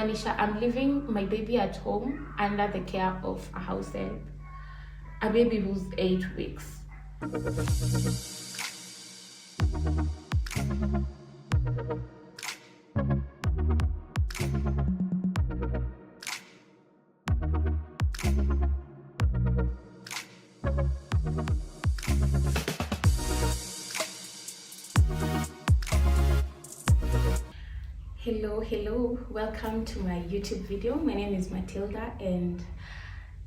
Kumanisha, I'm leaving my baby at home under the care of a house help, a baby who's 8 weeks. Hello, welcome to my YouTube video. My name is Matilda and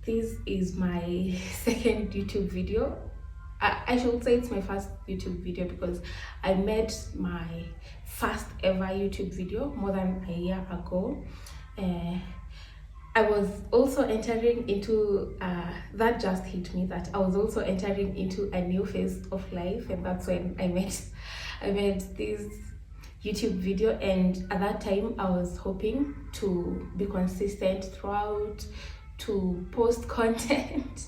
this is my second YouTube video. I should say it's my first YouTube video because I made my first ever YouTube video more than a year ago. I was also entering into that just hit me that I was also entering into a new phase of life, and that's when I made this YouTube video. And at that time I was hoping to be consistent throughout, to post content.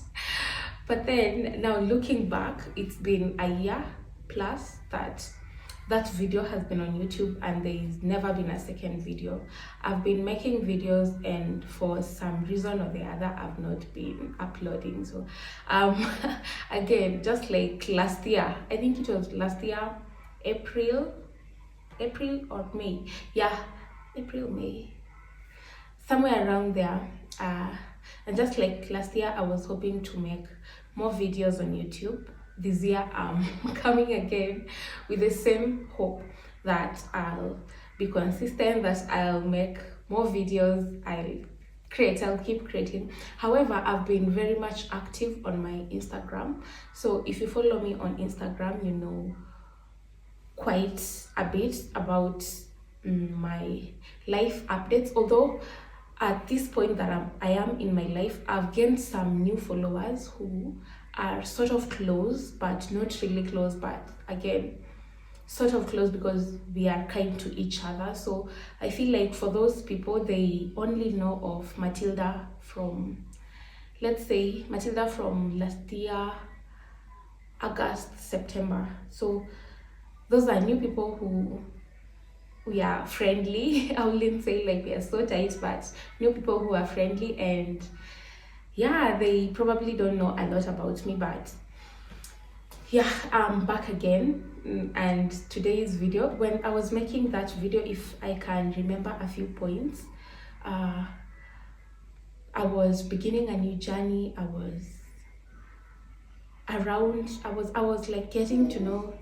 But then now looking back, it's been a year plus that video has been on YouTube and there's never been a second video. I've been making videos and for some reason or the other I've not been uploading. So again, just like last year, I think it was last year, April or May. Yeah, April, May, somewhere around there. And just like last year, I was hoping to make more videos on YouTube. This year I'm coming again with the same hope that I'll be consistent, that I'll make more videos, I'll keep creating. However, I've been very much active on my Instagram. So if you follow me on Instagram, you know quite a bit about my life updates. Although at this point that I am in my life, I've gained some new followers who are sort of close, but not really close, but again, sort of close because we are kind to each other. So I feel like for those people, they only know of Matilda from, let's say, Matilda from last year, August, September. So those are new people who we are friendly. I wouldn't say like we are so tight, but new people who are friendly, and yeah, they probably don't know a lot about me. But yeah, I'm back again. And today's video, when I was making that video, if I can remember a few points, I was beginning a new journey. I was like getting to know,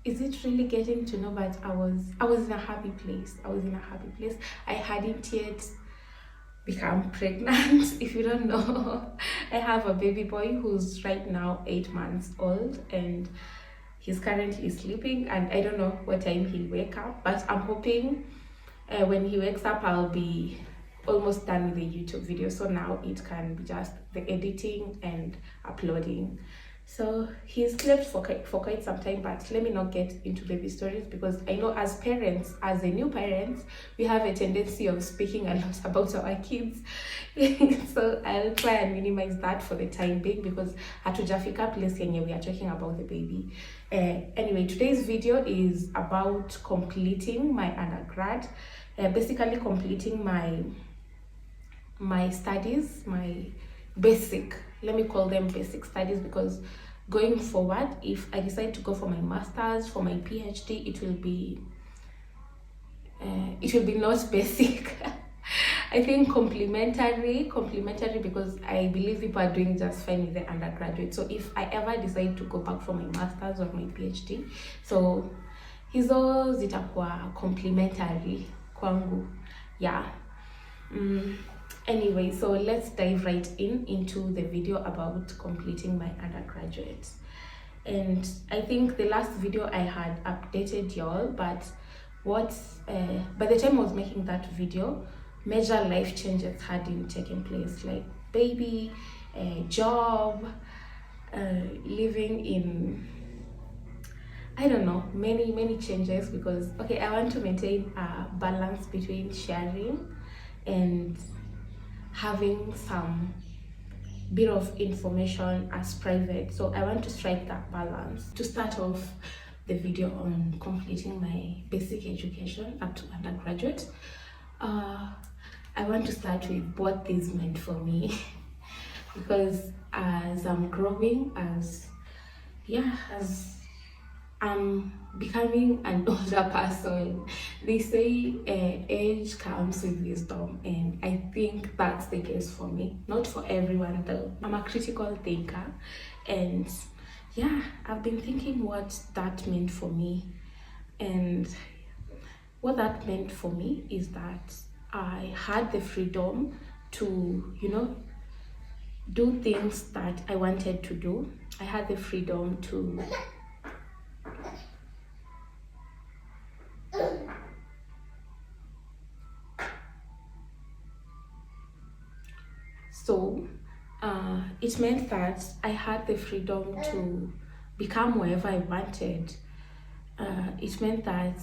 is it really getting to know, but I was in a happy place. I hadn't yet become pregnant. If you don't know, I have a baby boy who's right now 8 months old and he's currently sleeping, and I don't know what time he'll wake up, but I'm hoping when he wakes up I'll be almost done with the YouTube video, so now it can be just the editing and uploading. So he's slept for quite some time, but let me not get into baby stories because I know as parents, as the new parents, we have a tendency of speaking a lot about our kids. So I'll try and minimize that for the time being because hatujafika place yenye we are talking about the baby. Anyway, today's video is about completing my undergrad, basically completing my studies, my basic, let me call them basic studies, because going forward, if I decide to go for my master's, for my PhD, it will be not basic. I think complementary, because I believe people are doing just fine with the undergraduate. So if I ever decide to go back for my master's or my PhD, so hizo zitakuwa complementary kwangu. Yeah. Anyway, so let's dive right into the video about completing my undergraduate. And I think the last video I had updated y'all, but by the time I was making that video, major life changes hadn't taken place, like baby, job, living in, I don't know, many changes, because okay, I want to maintain a balance between sharing and having some bit of information as private. So I want to strike that balance. To start off the video on completing my basic education up to undergraduate, I want to start with what this meant for me because as I'm growing, as I'm becoming an older person, they say age comes with wisdom, and I think that's the case for me. Not for everyone though. I'm a critical thinker, and yeah, I've been thinking what that meant for me. And what that meant for me is that I had the freedom to, do things that I wanted to do. I had the freedom to so it meant that I had the freedom to become wherever I wanted. It meant that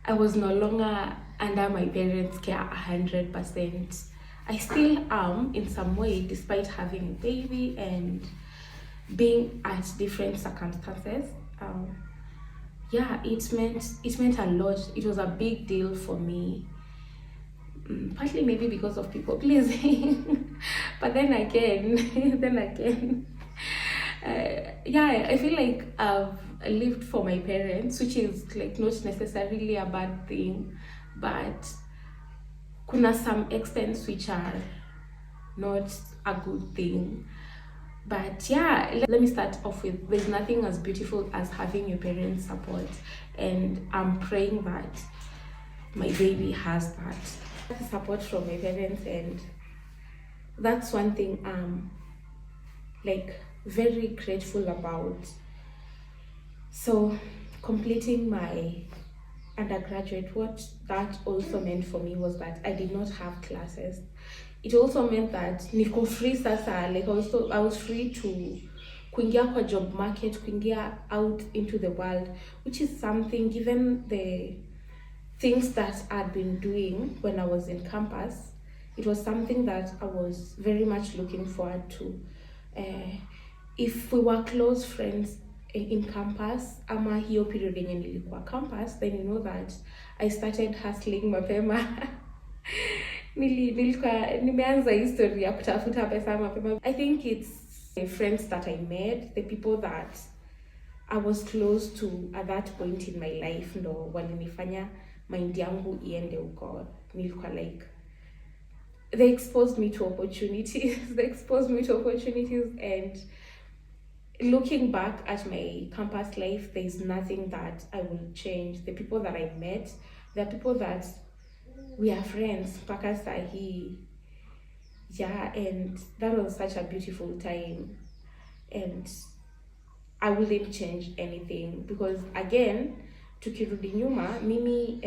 I was no longer under my parents' care 100%. I still am in some way, despite having a baby and being at different circumstances. It meant a lot. It was a big deal for me. Partly maybe because of people pleasing, but then again, I feel like I've lived for my parents, which is like not necessarily a bad thing, but kuna some extents which are not a good thing. But yeah, let me start off with, there's nothing as beautiful as having your parents' support, and I'm praying that my baby has that support from my parents, and that's one thing I'm like very grateful about. So completing my undergraduate, what that also meant for me was that I did not have classes. It also meant that niko free sasa, like I was free to kuingia kwa job market, kuingia out into the world, which is something, given the things that I'd been doing when I was in campus, it was something that I was very much looking forward to. If we were close friends in campus, ama hiyo period yenye nilikuwa campus, then you know that I started hustling mapema. Nimeanza history ya kutafuta pesa mapema. I think it's the friends that I made, the people that I was close to at that point in my life, ndo walinifanya mind yangu iende uko. Nilikuwa like, they exposed me to opportunities. And looking back at my campus life, there's nothing that I will change. The people that I met, the people that we are friends, mpaka sahi. Yeah, and that was such a beautiful time. And I wouldn't change anything because again, tukirudi nyuma, mimi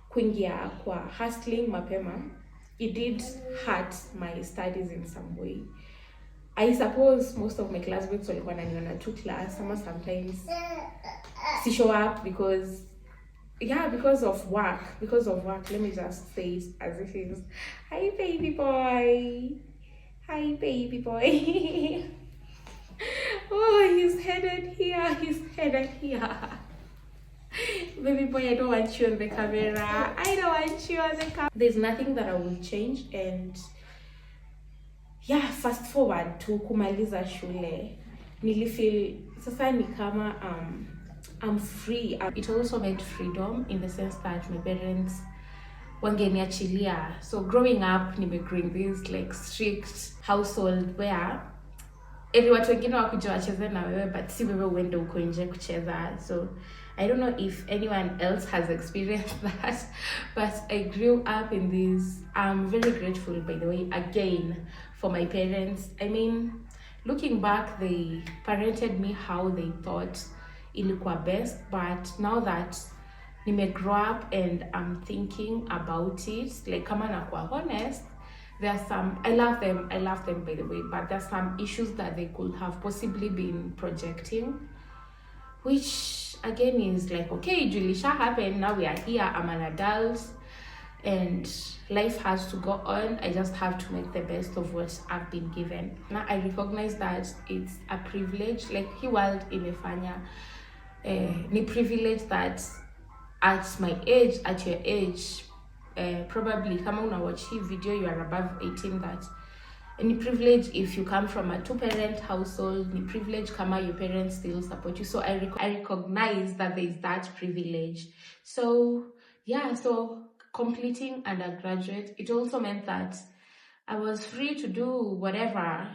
kuingia kwa hustling mapema, it did hurt my studies in some way. I suppose most of my classmates walikuwa wananiona tu class, sometimes si show up because of work. Let me just say it as it is. Hi baby boy. Oh, he's headed here. Baby boy, I don't want you on the camera. There's nothing that I will change. And yeah, fast forward to kumaliza shule, nilifeel sasa ni kama I'm free. It also meant freedom in the sense that my parents wangeniachilia. So growing up, nimegrowing this like strict household where watu wengine wakuja wacheze na wewe, but si wewe uende uko nje kucheza. So I don't know if anyone else has experienced that, but I grew up in this. I'm very grateful, by the way, again, for my parents. I mean, looking back, they parented me how they thought ilikuwa best, but now that nime grow up and I'm thinking about it, like kama nakuwa honest, there are some, I love them by the way, but there's some issues that they could have possibly been projecting, which again is like, okay, Julisha happened, now we are here, I'm an adult, and life has to go on. I just have to make the best of what I've been given. Now I recognize that it's a privilege, like he world imefanya ni privilege that at my age, at your age, probably kama una watch hii video you are above 18, that any privilege if you come from a 2-parent household, ni privilege kama your parents still support you. So I recognize that there is that privilege. So yeah, so completing undergraduate, it also meant that I was free to do whatever.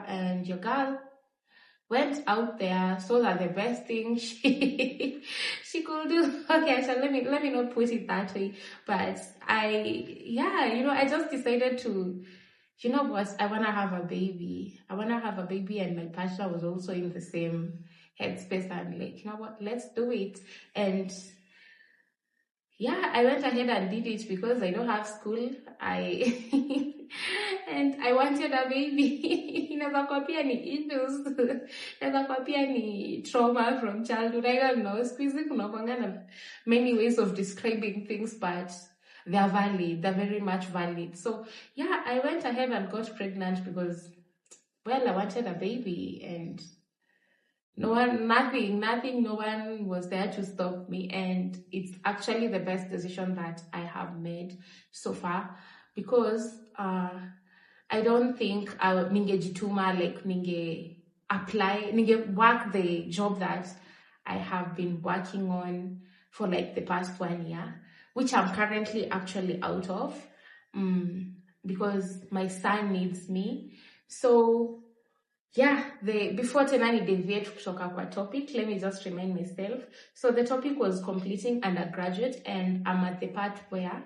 And your girl went out there, saw that the best thing she could do. Okay, so let me not put it that way. But I just decided to, you know what, I wanna have a baby. And my partner was also in the same headspace. And like, you know what, let's do it. And yeah, I went ahead and did it because I don't have school. And I wanted a baby. Inaweza kuwa pia ni issues. Inaweza kuwa pia ni trauma from childhood. I don't know. Squeezing kunakuanga na many ways of describing things, but they are valid. They're very much valid. So yeah, I went ahead and got pregnant because, well, I wanted a baby, and no one was there to stop me. And it's actually the best decision that I have made so far, because I don't think ningejituma, like ninge work the job that I have been working on for like the past 1 year, which I'm currently actually out of, because my son needs me. So yeah, before tena ni deviate kutoka kwa topic, let me just remind myself. So the topic was completing undergraduate, and I'm at the part where,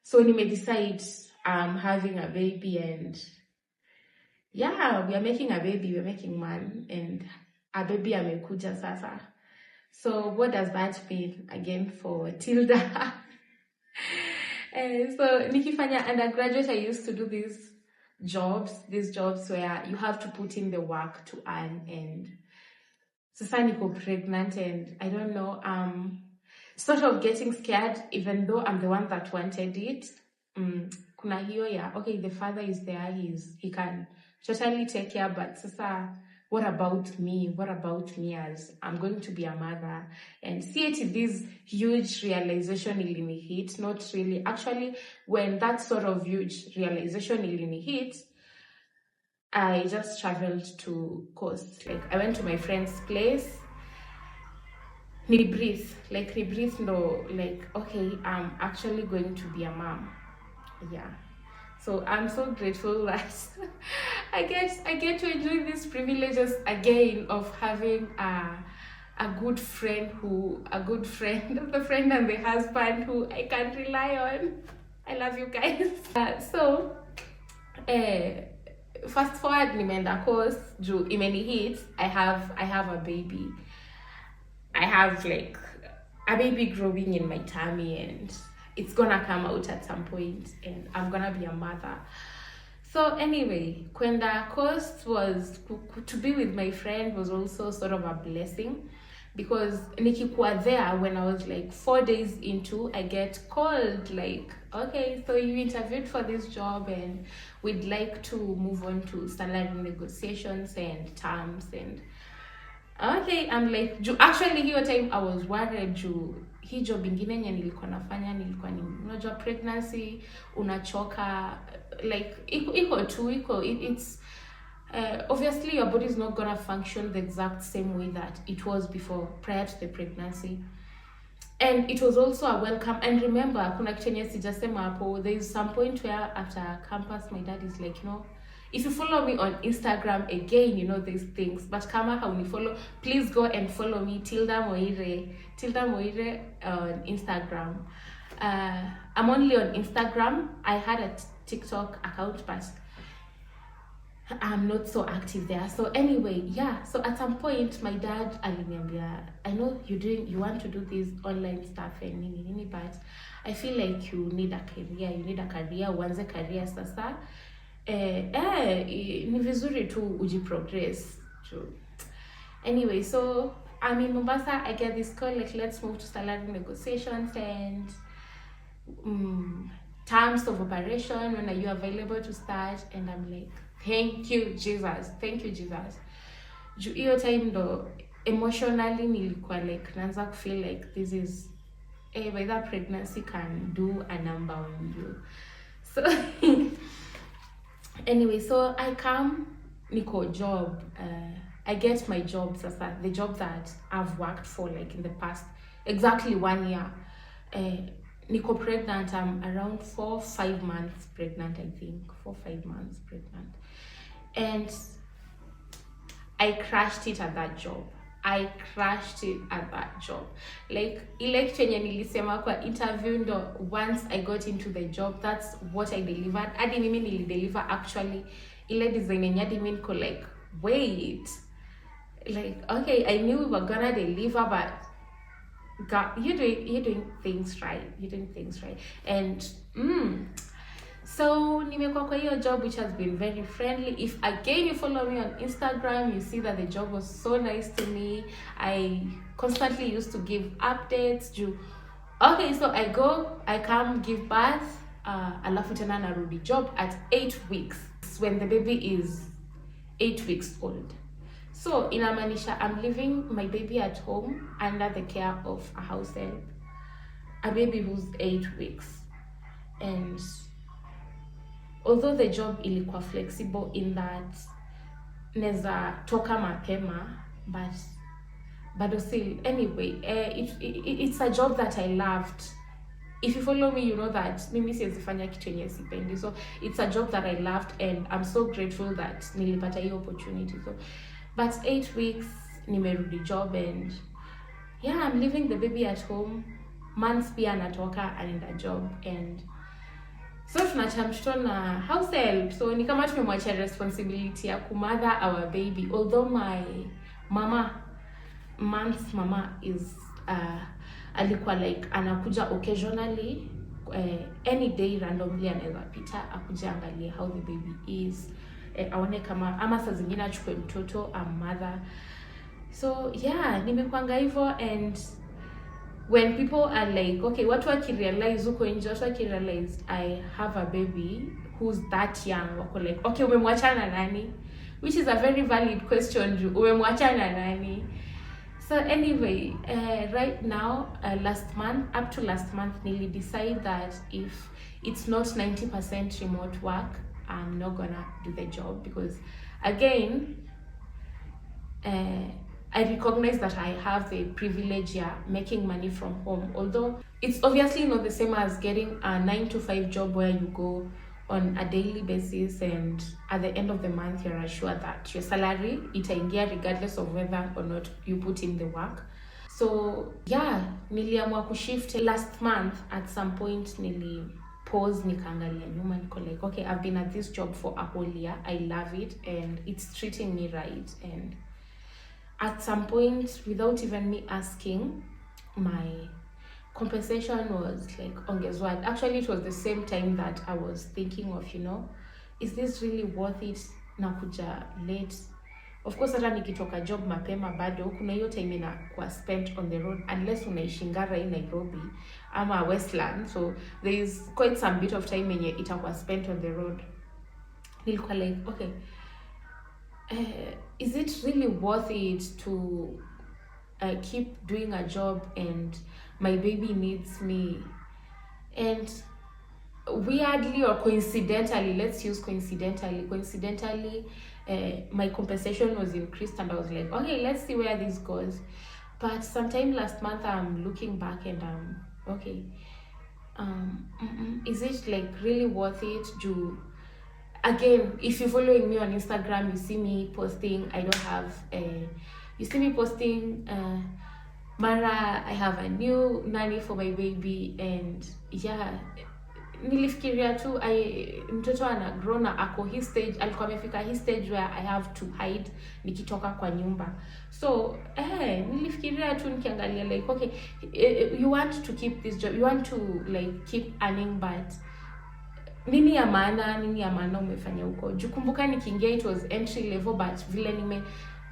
so nime decide I'm having a baby, and yeah, we are making a baby, we're making man, and a baby amekuja sasa. So what does that mean again for Tilda? So nikifanya undergraduate, I used to do these jobs where you have to put in the work to earn. And sasa niko pregnant, and I don't know, sort of getting scared, even though I'm the one that wanted it. Kuna hiyo ya, okay, the father is there, he can totally take care, but sasa what about me as I'm going to be a mother? And see it, this huge realization ilini hit, not really, actually, when that sort of huge realization ilini hit, I just traveled to Coast. Like, I went to my friend's place, breathe, no, like, okay, I'm actually going to be a mom. Yeah. So I'm so grateful that I get to enjoy these privileges again of having a good friend, the friend and the husband who I can rely on. I love you guys. Fast forward, nimeenda course, juu imeni hit, I have a baby. I have like a baby growing in my tummy, and it's gonna come out at some point, and I'm gonna be a mother. So anyway, kwenda Coast was to be with my friend was also sort of a blessing, because nikikuwa there, when I was like 4 days into, I get called like, okay, so you interviewed for this job and we'd like to move on to salary negotiations and terms. And okay, I'm like, actually hiyo time I was worried juu hii job ingine nye nilikuwa nafanya, unajua pregnancy, unachoka, like, it's obviously your body is not gonna function the exact same way that it was before, prior to the pregnancy. And it was also a welcome. And remember, kuna kitu yenye sijasema hapo, there is some point where after campus, my dad is like, you know, if you follow me on Instagram, again, you know these things, but kama haunifollow, please go and follow me, Tilda Moire on Instagram. I'm only on Instagram. I had a TikTok account, but I'm not so active there. So anyway, yeah, so at some point my dad aliniambia, I know you want to do this online stuff and nini, but I feel like you need a career, uanze career sasa. Ni vizuri tu ujiprogress. Anyway, so I'm in Mombasa, I get this call like, let's move to salary negotiations and terms of operation, when are you available to start? And I'm like, thank you Jesus. Hiyo time ndo emotionally nilikuwa like naanza feel like this is by that pregnancy can do a number on you. So anyway, so I come, niko job, I get my job, sasa, the job that I've worked for like in the past exactly 1 year. Niko pregnant, I'm around 4-5 months pregnant, I think 4-5 months pregnant, and I crashed it at that job. Like ile kitu yenye nilisema kwa interview ndo once I got into the job, that's what I delivered. Hadi mimi nilideliver actually ile design yenye hadi mimi niko like wait, like okay, I knew we were gonna deliver, but God, you're doing things right. And so nimekuwa kwa hiyo job which has been very friendly. If again you follow me on Instagram, you see that the job was so nice to me. I constantly used to give updates. Okay, so I come give birth, alafu tena narudi job at 8 weeks when the baby is 8 weeks old. So inamaanisha I'm leaving my baby at home under the care of a house help, a baby who's 8 weeks. And although the job ilikuwa flexible in that neza toka mapema, but still anyway, it's a job that I loved. If you follow me, you know that mimi siwezifanya kitu yenye sipendi. So it's a job that I loved, and I'm so grateful that nilipata hiyo opportunity. So but 8 weeks nimerudi job, and yeah, I'm leaving the baby at home. Months pia anatoka anaenda job, and so tunacha mtoto na house help. So ni kama tumemwachia responsibility ya kumother our baby. Although my mama is alikuwa like anakuja occasionally, any day randomly anaweza pita akuja angalie how the baby is, aone kama ama saa zingine achukue mtoto mother. So yeah, nimekuanga hivyo. And when people are like, okay, watu wakirealize uko nje, watu wakirealize I have a baby who's that young, wako like, okay, umemwachana nani? Which is a very valid question, umemwachana nani? So anyway, right now, up to last month, nearly decide that if it's not 90% remote work, I'm not gonna do the job, because again, I recognize that I have the privilege making money from home, although it's obviously not the same as getting a 9-to-5 job where you go on a daily basis, and at the end of the month you're assured that your salary itaingia regardless of whether or not you put in the work. So yeah, niliamua kushift last month. At some point pause, nikaangalia nyuma, niko like, okay, I've been at this job for a whole year, I love it, and it's treating me right. And at some point, without even me asking, my compensation was like ongezwa. Actually, it was the same time that I was thinking of, is this really worth it nakuja late? Of course, hata nikitoka job mapema bado kuna hiyo time inakuwa spent on the road, unless unaishi Ngara in Nairobi ama Westland, so there is quite some bit of time yenye itakuwa spent on the road. Nilikuwa like, okay, is it really worth it to keep doing a job and my baby needs me? And weirdly or coincidentally, let's use coincidentally, my compensation was increased, and I was like, okay, let's see where this goes. But sometime last month, I'm looking back and I'm okay, is it like really worth it? Again, if you're following me on Instagram, you see me posting, Mara, I have a new nanny for my baby, and yeah, nilifikiria tu mtoto ana grow na ako his stage, alikuwa amefika his stage where I have to hide nikitoka kwa nyumba. So nilifikiria tu nikiangalia like, okay, you want to keep this job, you want to like keep earning, but nini ya maana umefanya huko? Jukumbuka nikiingia it was entry level, but vile nime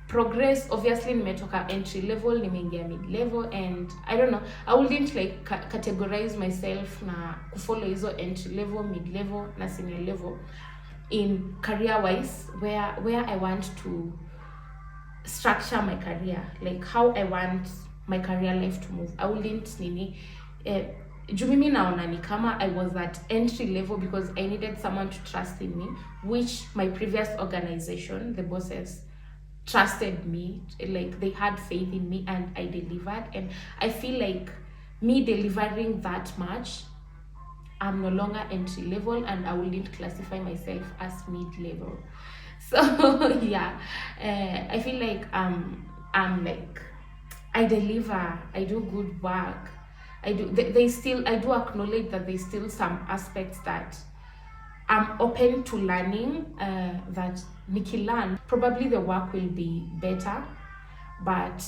progress, obviously nimetoka entry level nimeingia mid level, and I don't know, I wouldn't like categorize myself na kufollow hizo entry level, mid level na senior level in career wise, where I want to structure my career, like how I want my career life to move. I wouldn't juu mimi naona ni kama I was at entry level because I needed someone to trust in me, which my previous organization, the bosses, trusted me, like they had faith in me and I delivered. And I feel like me delivering that much, I'm no longer entry level and I wouldn't classify myself as mid-level. So yeah, I feel like I'm like, I deliver, I do good work. I do I do acknowledge that there's still some aspects that I'm open to learning, that Nikki learn, probably the work will be better. But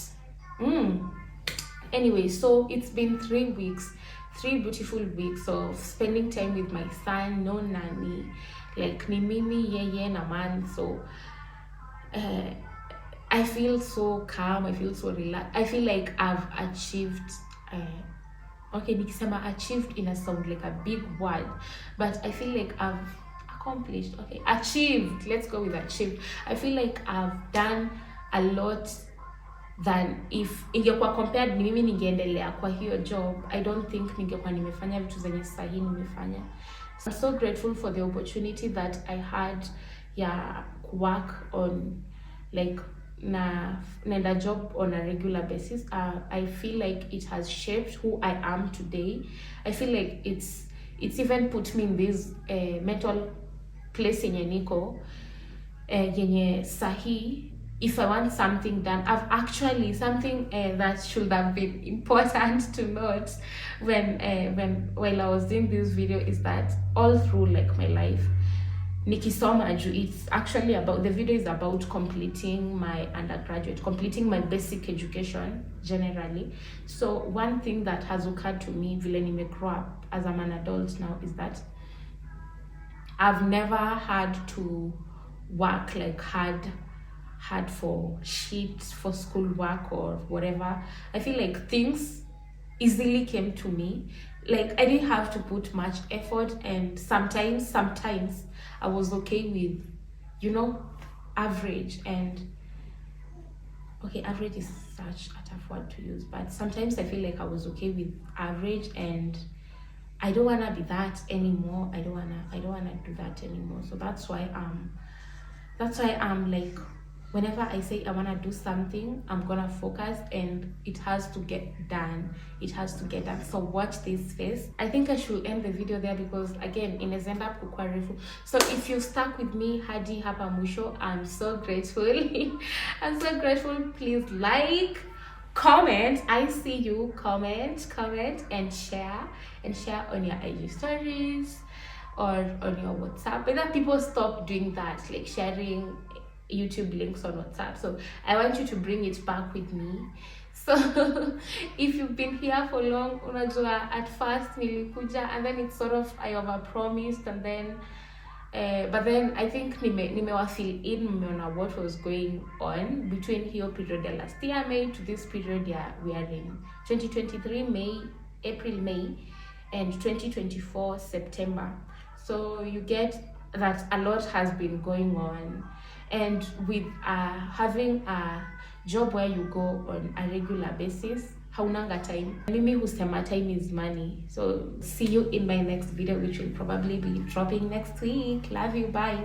anyway, so it's been 3 weeks, 3 beautiful weeks of spending time with my son, no nanny, like ni mimi yeye na man. So I feel so calm, I feel so relaxed. I feel like I've achieved okay, nikisema achieved in a sound like a big word, but I feel like I've accomplished, okay, achieved, let's go with achieved. I feel like I've done a lot than if ingekuwa compared ni mimi ningeendelea kwa hiyo job. I don't think ningekuwa nimefanya vitu zenye sahi nimefanya. I'm so grateful for the opportunity that I had, yeah, work on like a job on a regular basis. I feel like it has shaped who I am today. I feel like it's even put me in this mental place yenye niko yenye sahi. If I want something done, I've actually something that should have been important to note while I was doing this video is that all through like my life, nikisoma juu, it's actually about, the video is about completing my undergraduate, completing my basic education generally. So one thing that has occurred to me vile nime grow up as I'm an adult now is that I've never had to work like hard for sheets for schoolwork or whatever. I feel like things easily came to me. Like I didn't have to put much effort, and sometimes I was okay with, you know, average. And okay, average is such a tough word to use, but sometimes I feel like I was okay with average, and I don't wanna be that anymore. I don't wanna do that anymore. So that's why I'm like, whenever I say I want to do something, I'm gonna focus and it has to get done. It has to get done. So watch this face. I think I should end the video there because again, inaweza kukua refu. So if you stuck with me hadi hapa mwisho, I'm so grateful. I'm so grateful. Please like, comment. I see you. Comment and share on your IG stories or on your WhatsApp. But then people stop doing that, like sharing YouTube links on WhatsApp. So I want you to bring it back with me. So if you've been here for long, unajua at first nilikuja and then it's sort of I overpromised, and then but then I think nimewa fill in mmeona what was going on between hiyo period ya last year May to this period we are in 2023 April May and 2024 September. So you get that a lot has been going on. And with having a job where you go on a regular basis, haunanga time. Mimi husema time is money. So see you in my next video, which will probably be dropping next week. Love you, bye.